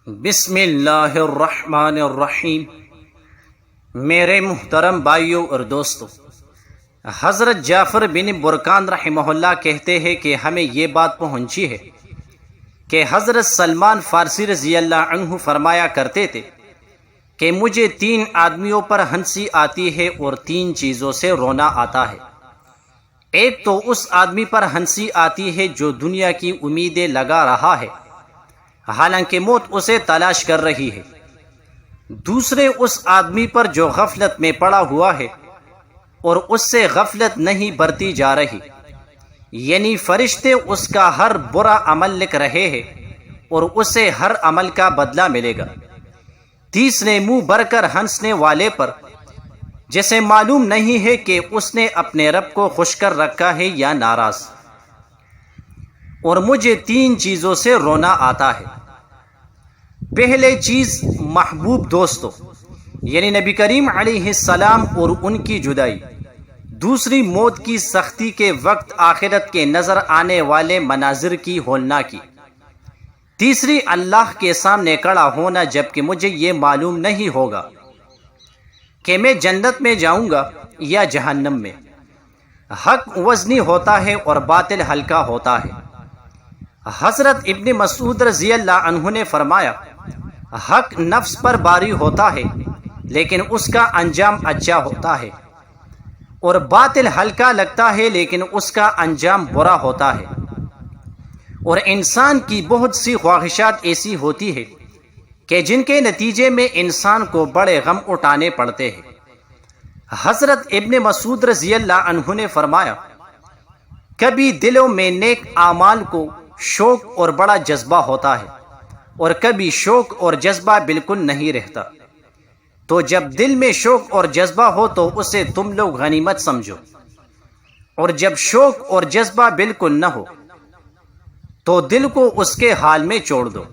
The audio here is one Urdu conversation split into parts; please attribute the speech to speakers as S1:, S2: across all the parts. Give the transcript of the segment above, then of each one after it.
S1: بسم اللہ الرحمن الرحیم۔ میرے محترم بھائیوں اور دوستوں، حضرت جعفر بن برقان رحمہ اللہ کہتے ہیں کہ ہمیں یہ بات پہنچی ہے کہ حضرت سلمان فارسی رضی اللہ عنہ فرمایا کرتے تھے کہ مجھے 3 آدمیوں پر ہنسی آتی ہے اور 3 چیزوں سے رونا آتا ہے۔ ایک تو اس آدمی پر ہنسی آتی ہے جو دنیا کی امیدیں لگا رہا ہے حالانکہ موت اسے تلاش کر رہی ہے۔ دوسرے اس آدمی پر جو غفلت میں پڑا ہوا ہے اور اس سے غفلت نہیں برتی جا رہی، یعنی فرشتے اس کا ہر برا عمل لکھ رہے ہیں اور اسے ہر عمل کا بدلہ ملے گا۔ تیسرے منہ بھر کر ہنسنے والے پر جسے معلوم نہیں ہے کہ اس نے اپنے رب کو خوش کر رکھا ہے یا ناراض۔ اور مجھے 3 چیزوں سے رونا آتا ہے۔ پہلے چیز محبوب دوستوں یعنی نبی کریم علیہ السلام اور ان کی جدائی۔ دوسری موت کی سختی کے وقت آخرت کے نظر آنے والے مناظر کی ہولناکی۔ تیسری اللہ کے سامنے کھڑا ہونا جبکہ مجھے یہ معلوم نہیں ہوگا کہ میں جنت میں جاؤں گا یا جہنم میں۔ حق وزنی ہوتا ہے اور باطل ہلکا ہوتا ہے۔ حضرت ابن مسعود رضی اللہ عنہ نے فرمایا، حق نفس پر باری ہوتا ہے لیکن اس کا انجام اچھا ہوتا ہے، اور باطل ہلکا لگتا ہے لیکن اس کا انجام برا ہوتا ہے۔ اور انسان کی بہت سی خواہشات ایسی ہوتی ہے کہ جن کے نتیجے میں انسان کو بڑے غم اٹھانے پڑتے ہیں۔ حضرت ابن مسعود رضی اللہ عنہ نے فرمایا، کبھی دلوں میں نیک اعمال کو شوق اور بڑا جذبہ ہوتا ہے اور کبھی شوق اور جذبہ بالکل نہیں رہتا۔ تو جب دل میں شوق اور جذبہ ہو تو اسے تم لوگ غنیمت سمجھو، اور جب شوق اور جذبہ بالکل نہ ہو تو دل کو اس کے حال میں چھوڑ دو۔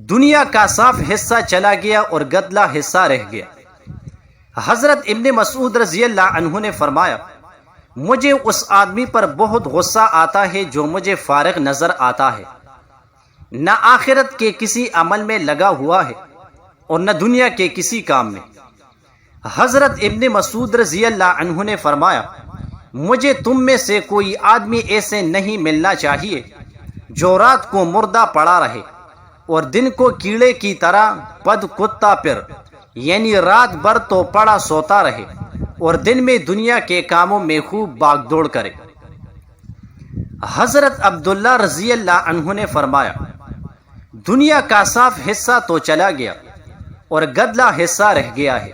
S1: دنیا کا صاف حصہ چلا گیا اور گدلا حصہ رہ گیا۔ حضرت ابن مسعود رضی اللہ عنہ نے فرمایا، مجھے اس آدمی پر بہت غصہ آتا ہے جو مجھے فارغ نظر آتا ہے، نہ آخرت کے کسی عمل میں لگا ہوا ہے اور نہ دنیا کے کسی کام میں۔ حضرت ابن مسعود رضی اللہ عنہ نے فرمایا، مجھے تم میں سے کوئی آدمی ایسے نہیں ملنا چاہیے جو رات کو مردہ پڑا رہے اور دن کو کیڑے کی طرح پد کتا پھر، یعنی رات بھر تو پڑا سوتا رہے اور دن میں دنیا کے کاموں میں خوب باغ دوڑ کرے۔ حضرت عبداللہ رضی اللہ عنہ نے فرمایا، دنیا کا صاف حصہ تو چلا گیا اور گدلا حصہ رہ گیا ہے،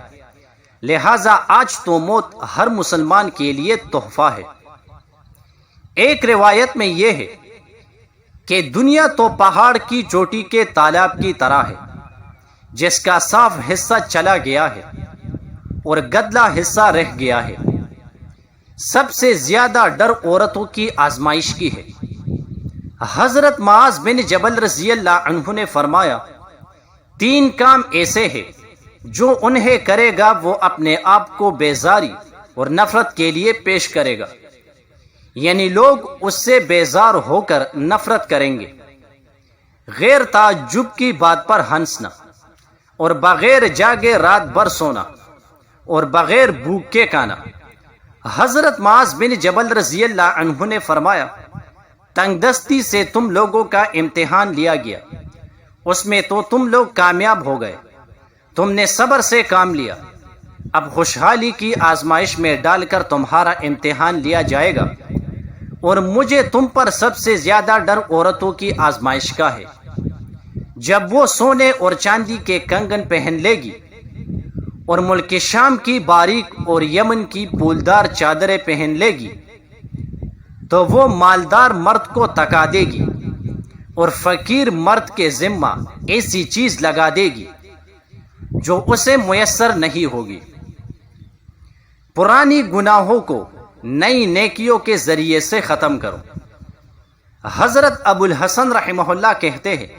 S1: لہذا آج تو موت ہر مسلمان کے لیے تحفہ ہے۔ ایک روایت میں یہ ہے کہ دنیا تو پہاڑ کی چوٹی کے تالاب کی طرح ہے جس کا صاف حصہ چلا گیا ہے اور گدلا حصہ رہ گیا ہے۔ سب سے زیادہ ڈر عورتوں کی آزمائش کی ہے۔ حضرت معاذ بن جبل رضی اللہ عنہ نے فرمایا، 3 کام ایسے ہیں جو انہیں کرے گا وہ اپنے آپ کو بیزاری اور نفرت کے لیے پیش کرے گا، یعنی لوگ اس سے بیزار ہو کر نفرت کریں گے۔ غیر تعجب کی بات پر ہنسنا، اور بغیر جاگے رات بھر سونا، اور بغیر بھوک کے کھانا۔ حضرت معاذ بن جبل رضی اللہ عنہ نے فرمایا، تنگ دستی سے تم لوگوں کا امتحان لیا گیا، اس میں تو تم لوگ کامیاب ہو گئے، تم نے صبر سے کام لیا، اب خوشحالی کی آزمائش میں ڈال کر تمہارا امتحان لیا جائے گا، اور مجھے تم پر سب سے زیادہ ڈر عورتوں کی آزمائش کا ہے۔ جب وہ سونے اور چاندی کے کنگن پہن لے گی اور ملک شام کی باریک اور یمن کی پھولدار چادریں پہن لے گی تو وہ مالدار مرد کو تکا دے گی اور فقیر مرد کے ذمہ ایسی چیز لگا دے گی جو اسے میسر نہیں ہوگی۔ پرانی گناہوں کو نئی نیکیوں کے ذریعے سے ختم کرو۔ حضرت ابو الحسن رحمہ اللہ کہتے ہیں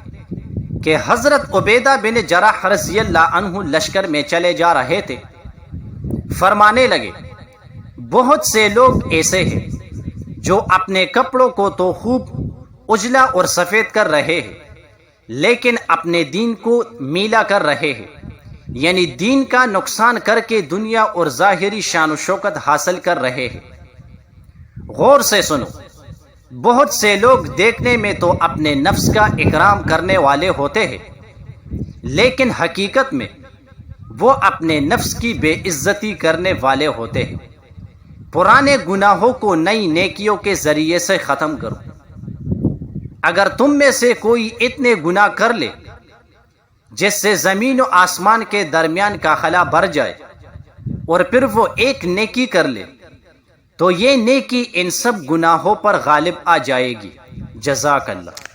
S1: کہ حضرت عبیدہ بن جراح رضی اللہ عنہ لشکر میں چلے جا رہے تھے، فرمانے لگے، بہت سے لوگ ایسے ہیں جو اپنے کپڑوں کو تو خوب اجلا اور سفید کر رہے ہیں لیکن اپنے دین کو میلا کر رہے ہیں، یعنی دین کا نقصان کر کے دنیا اور ظاہری شان و شوکت حاصل کر رہے ہیں۔ غور سے سنو، بہت سے لوگ دیکھنے میں تو اپنے نفس کا اکرام کرنے والے ہوتے ہیں، لیکن حقیقت میں وہ اپنے نفس کی بے عزتی کرنے والے ہوتے ہیں۔ پرانے گناہوں کو نئی نیکیوں کے ذریعے سے ختم کرو۔ اگر تم میں سے کوئی اتنے گناہ کر لے جس سے زمین و آسمان کے درمیان کا خلا بھر جائے، اور پھر وہ ایک نیکی کر لے، تو یہ نیکی ان سب گناہوں پر غالب آ جائے گی۔ جزاک اللہ۔